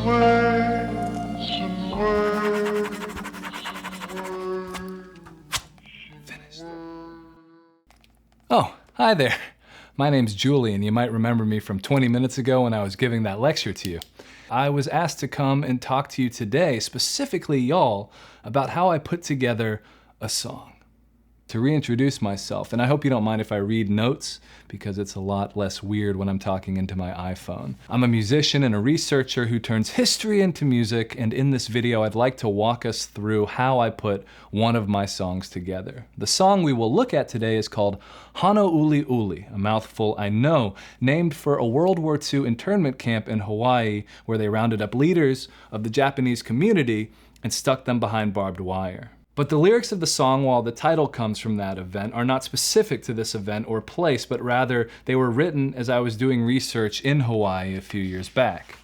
Finished. Oh, hi there. My name's Julian. You might remember me from 20 minutes ago when I was giving that lecture to you. I was asked to come and talk to you today, specifically y'all, about how I put together a song. To reintroduce myself, and I hope you don't mind if I read notes, because it's a lot less weird when I'm talking into my iPhone. I'm a musician and a researcher who turns history into music, and in this video I'd like to walk us through how I put one of my songs together. The song we will look at today is called Honouliuli, a mouthful I know, named for a World War II internment camp in Hawaii where they rounded up leaders of the Japanese community and stuck them behind barbed wire. But the lyrics of the song, while the title comes from that event, are not specific to this event or place, but rather they were written as I was doing research in Hawaii a few years back.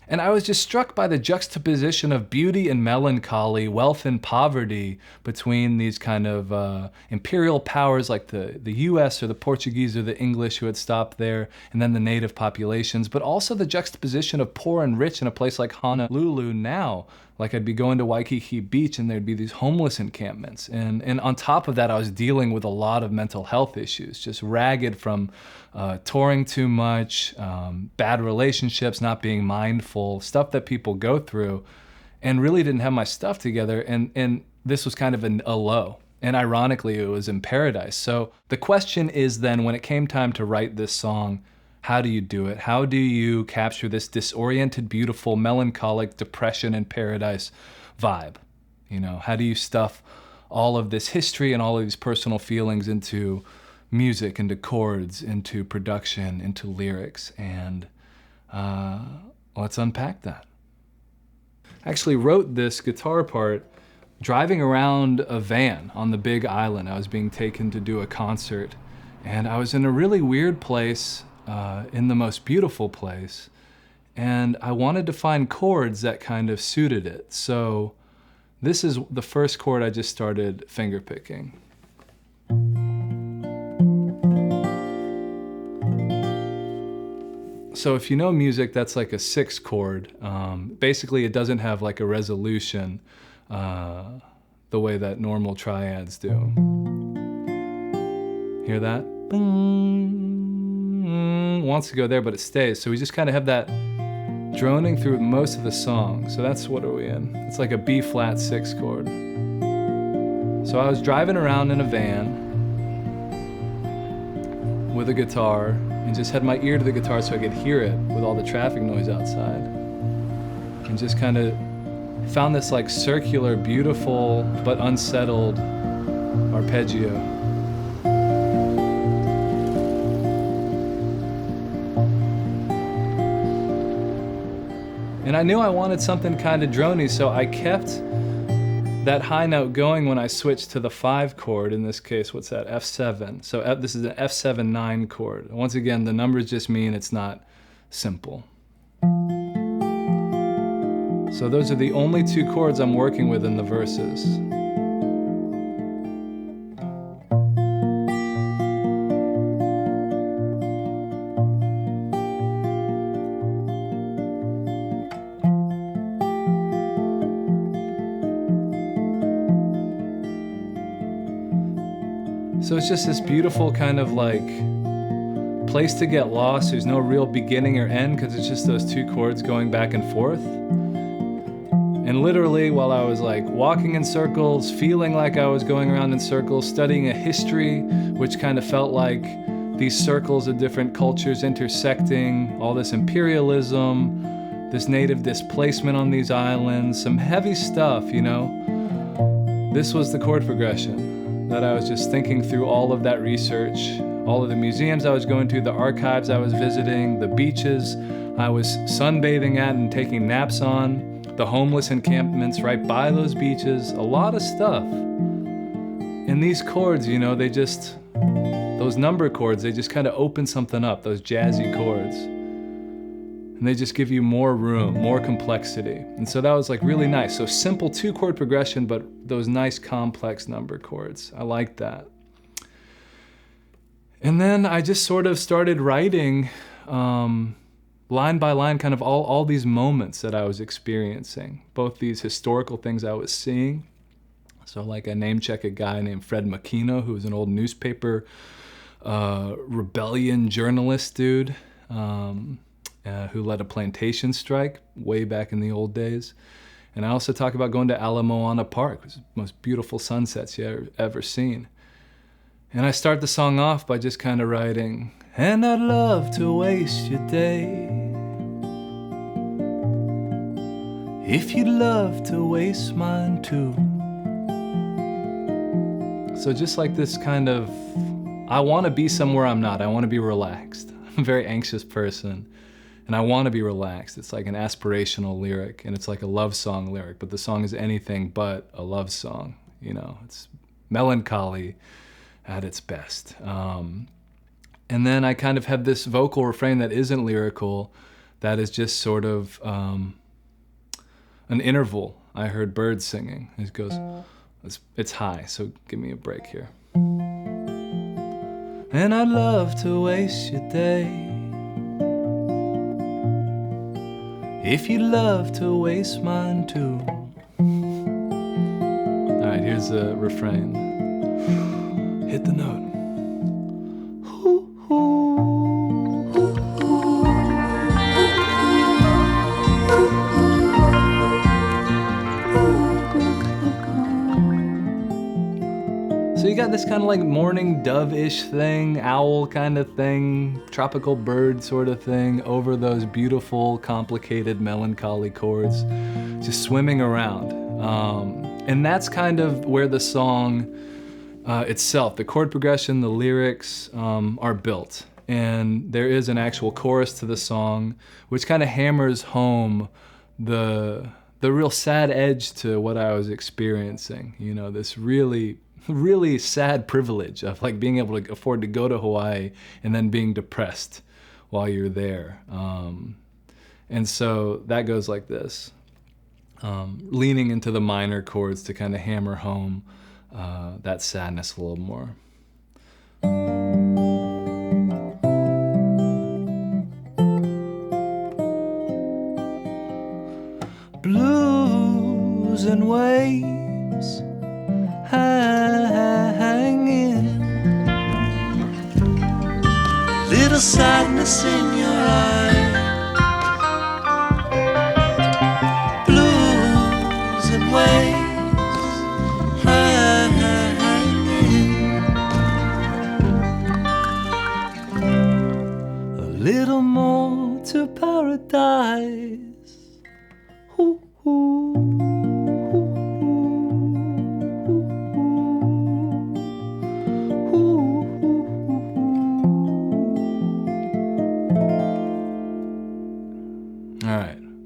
And I was just struck by the juxtaposition of beauty and melancholy, wealth and poverty between these kind of imperial powers like the US or the Portuguese or the English who had stopped there, and then the native populations, but also the juxtaposition of poor and rich in a place like Honolulu now. Like I'd be going to Waikiki Beach and there'd be these homeless encampments. And on top of that, I was dealing with a lot of mental health issues, just ragged from touring too much, bad relationships, not being mindful, stuff that people go through, and really didn't have my stuff together. And this was kind of a low. And ironically, it was in paradise. So the question is then, when it came time to write this song, how do you do it? How do you capture this disoriented, beautiful, melancholic, depression in paradise vibe? You know, how do you stuff all of this history and all of these personal feelings into music, into chords, into production, into lyrics? And let's unpack that. I actually wrote this guitar part driving around a van on the Big Island. I was being taken to do a concert, and I was in a really weird place, in the most beautiful place, and I wanted to find chords that kind of suited it. So this is the first chord I just started fingerpicking. So if you know music, that's like a 6 chord. Basically, it doesn't have like a resolution the way that normal triads do. Hear that? Wants to go there, but it stays. So we just kind of have that droning through most of the song. So that's, what are we in? It's like a B flat 6 chord. So I was driving around in a van with a guitar and just had my ear to the guitar so I could hear it with all the traffic noise outside. And just kind of found this like circular, beautiful, but unsettled arpeggio. And I knew I wanted something kind of drony, so I kept that high note going when I switched to the 5 chord. In this case, what's that? F7. So this is an F7 9 chord. Once again, the numbers just mean it's not simple. So those are the only 2 chords I'm working with in the verses. So it's just this beautiful kind of like place to get lost. There's no real beginning or end because it's just those 2 chords going back and forth. And literally, while I was like walking in circles, feeling like I was going around in circles, studying a history, which kind of felt like these circles of different cultures intersecting, all this imperialism, this native displacement on these islands, some heavy stuff, you know. This was the chord progression that I was just thinking through all of that research, all of the museums I was going to, the archives I was visiting, the beaches I was sunbathing at and taking naps on, the homeless encampments right by those beaches, a lot of stuff. And these chords, you know, they just, those number chords, they just kind of open something up, those jazzy chords. And they just give you more room, more complexity. And so that was like really nice. So simple 2 chord progression, but those nice complex number chords. I liked that. And then I just sort of started writing line by line, kind of all these moments that I was experiencing, both these historical things I was seeing. So like I name check a guy named Fred Makino, who was an old newspaper rebellion journalist dude who led a plantation strike way back in the old days. And I also talk about going to Moana Park, which is the most beautiful sunsets you ever seen. And I start the song off by just kind of writing, and I'd love to waste your day if you'd love to waste mine too. So just like this kind of, I want to be somewhere I'm not. I want to be relaxed. I'm a very anxious person, and I want to be relaxed. It's like an aspirational lyric, and it's like a love song lyric, but the song is anything but a love song. You know, it's melancholy at its best. And then I kind of have this vocal refrain that isn't lyrical, that is just sort of an interval. I heard birds singing. It goes, it's high, so give me a break here. And I'd love to waste your day if you'd love to waste mine too. All right, here's the refrain. Hit the note. So you got this kind of like morning dove-ish thing, owl kind of thing, tropical bird sort of thing over those beautiful, complicated, melancholy chords, just swimming around. And that's kind of where the song itself, the chord progression, the lyrics are built. And there is an actual chorus to the song, which kind of hammers home the real sad edge to what I was experiencing. You know, this really sad privilege of like being able to afford to go to Hawaii and then being depressed while you're there. And so that goes like this, leaning into the minor chords to kind of hammer home that sadness a little more. Blues and waves hanging, little sadness in your eye. Blues and waves hanging, a little more to paradise. Ooh, ooh.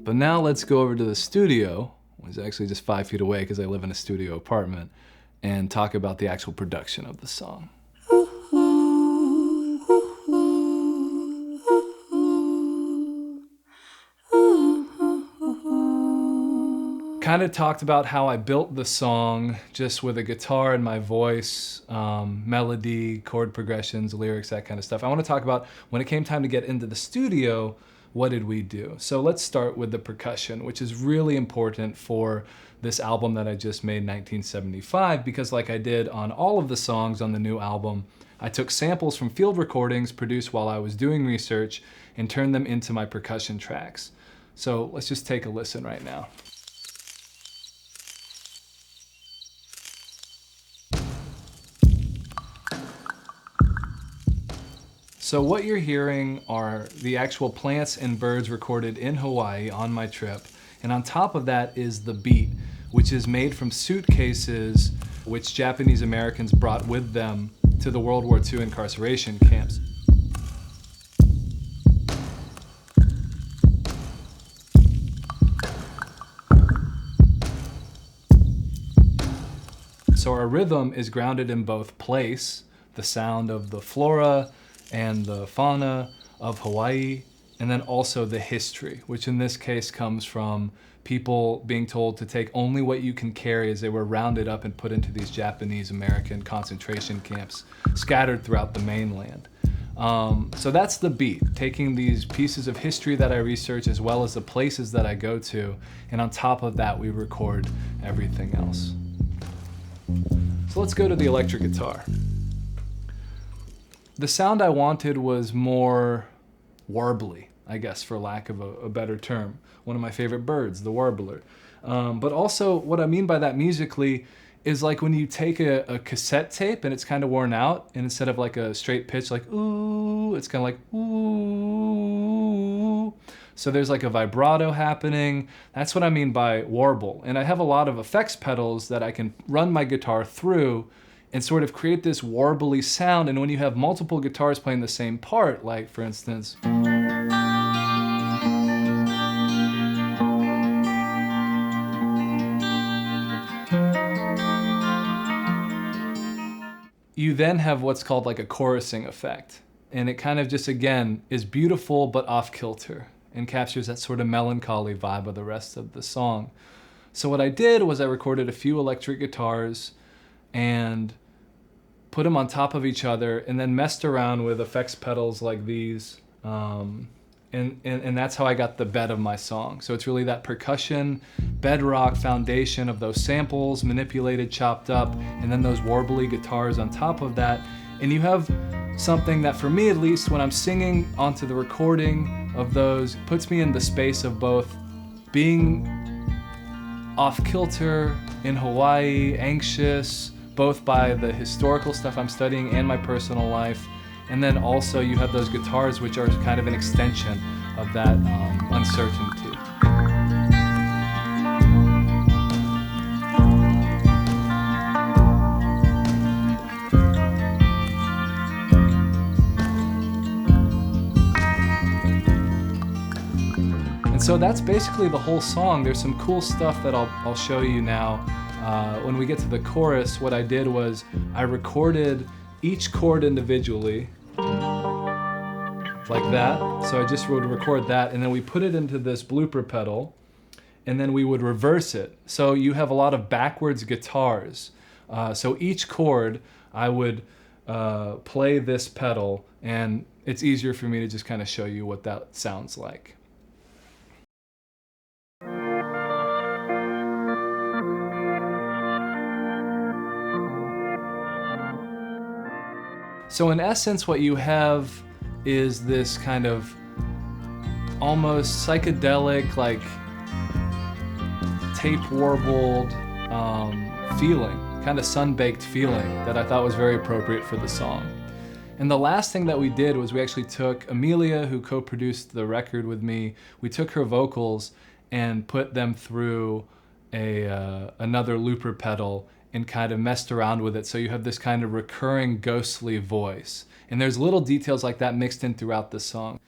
But now let's go over to the studio, which is actually just 5 feet away because I live in a studio apartment, and talk about the actual production of the song. Kind of talked about how I built the song just with a guitar and my voice, melody, chord progressions, lyrics, that kind of stuff. I want to talk about when it came time to get into the studio, what did we do? So let's start with the percussion, which is really important for this album that I just made in 1975, because like I did on all of the songs on the new album, I took samples from field recordings produced while I was doing research and turned them into my percussion tracks. So let's just take a listen right now. So what you're hearing are the actual plants and birds recorded in Hawaii on my trip. And on top of that is the beat, which is made from suitcases which Japanese Americans brought with them to the World War II incarceration camps. So our rhythm is grounded in both place, the sound of the flora and the fauna of Hawaii, and then also the history, which in this case comes from people being told to take only what you can carry as they were rounded up and put into these Japanese American concentration camps scattered throughout the mainland. So that's the beat, taking these pieces of history that I research as well as the places that I go to, and on top of that we record everything else. So let's go to the electric guitar. The sound I wanted was more warbly, I guess, for lack of a better term. One of my favorite birds, the warbler. But also what I mean by that musically is like when you take a cassette tape and it's kind of worn out, and instead of like a straight pitch like ooh, it's kind of like ooh. So there's like a vibrato happening. That's what I mean by warble. And I have a lot of effects pedals that I can run my guitar through and sort of create this warbly sound. And when you have multiple guitars playing the same part, like for instance, you then have what's called like a chorusing effect. And it kind of just, again, is beautiful but off kilter and captures that sort of melancholy vibe of the rest of the song. So what I did was I recorded a few electric guitars and put them on top of each other and then messed around with effects pedals like these. And that's how I got the bed of my song. So it's really that percussion, bedrock foundation of those samples, manipulated, chopped up, and then those warbly guitars on top of that. And you have something that, for me at least, when I'm singing onto the recording of those, puts me in the space of both being off kilter in Hawaii, anxious, both by the historical stuff I'm studying and my personal life. And then also you have those guitars, which are kind of an extension of that uncertainty. And so that's basically the whole song. There's some cool stuff that I'll show you now. When we get to the chorus, what I did was I recorded each chord individually, like that. So I just would record that, and then we put it into this blooper pedal, and then we would reverse it. So you have a lot of backwards guitars. So each chord, I would play this pedal, and it's easier for me to just kind of show you what that sounds like. So in essence, what you have is this kind of almost psychedelic, like tape warbled feeling, kind of sun-baked feeling that I thought was very appropriate for the song. And the last thing that we did was we actually took Amelia, who co-produced the record with me, we took her vocals and put them through another looper pedal and kind of messed around with it, so you have this kind of recurring ghostly voice. And there's little details like that mixed in throughout the song.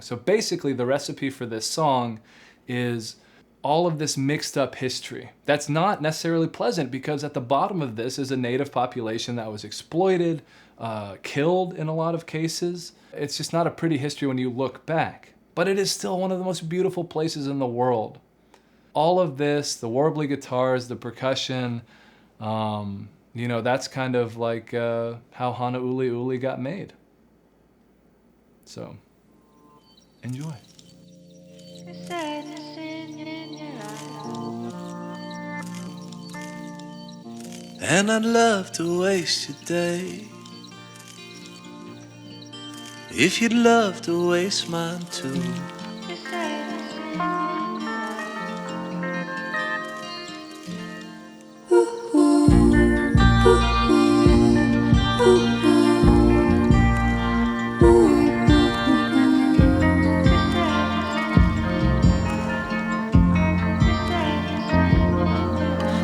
So basically the recipe for this song is all of this mixed up history. That's not necessarily pleasant, because at the bottom of this is a native population that was exploited, killed in a lot of cases. It's just not a pretty history when you look back, but it is still one of the most beautiful places in the world. All of this, the warbly guitars, the percussion, you know, that's kind of like how Honouliuli got made. So, enjoy. And I'd love to waste your day if you'd love to waste mine too.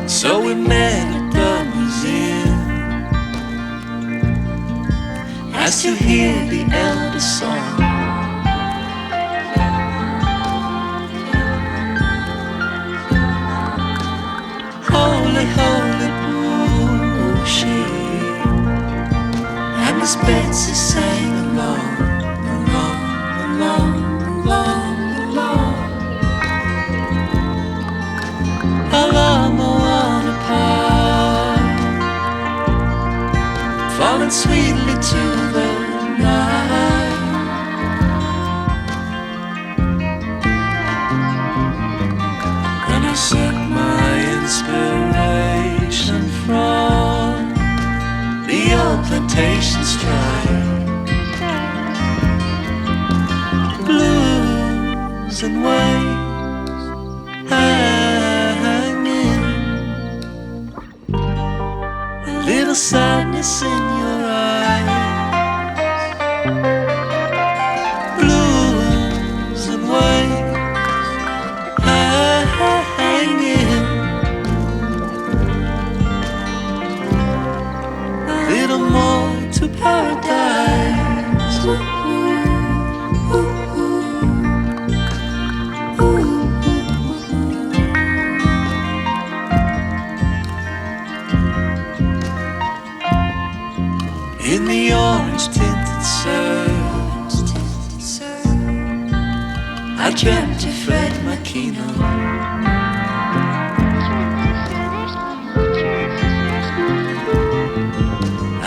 So we met at the museum, asked to hear the elder song. HoleHole Bushi, and Miss Betsy sang along, along, along, along, along. Along Moana Park, falling sweetly to the night. And I set my inspiration from the old plantation stride. Blues and waves hanging, a little sadness in your eyes. Blues and waves hanging, a little more to paradise. Ooh, ooh, ooh, ooh. In the orange tinted surf, I dreamt of Fred Makino,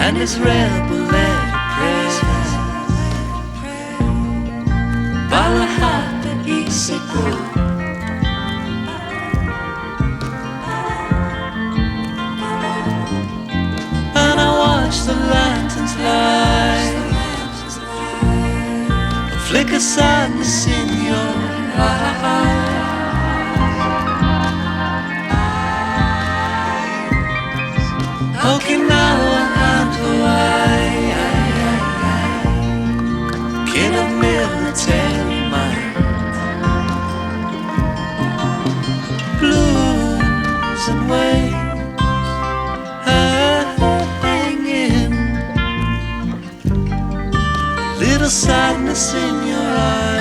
and his rebel-led prayer by the Hapa Issei. And I watched the lanterns light, flicker sadness in your eyes. Okinawa and Hawaii, king of military might. Blues and waves hanging, little sadness in your eyes.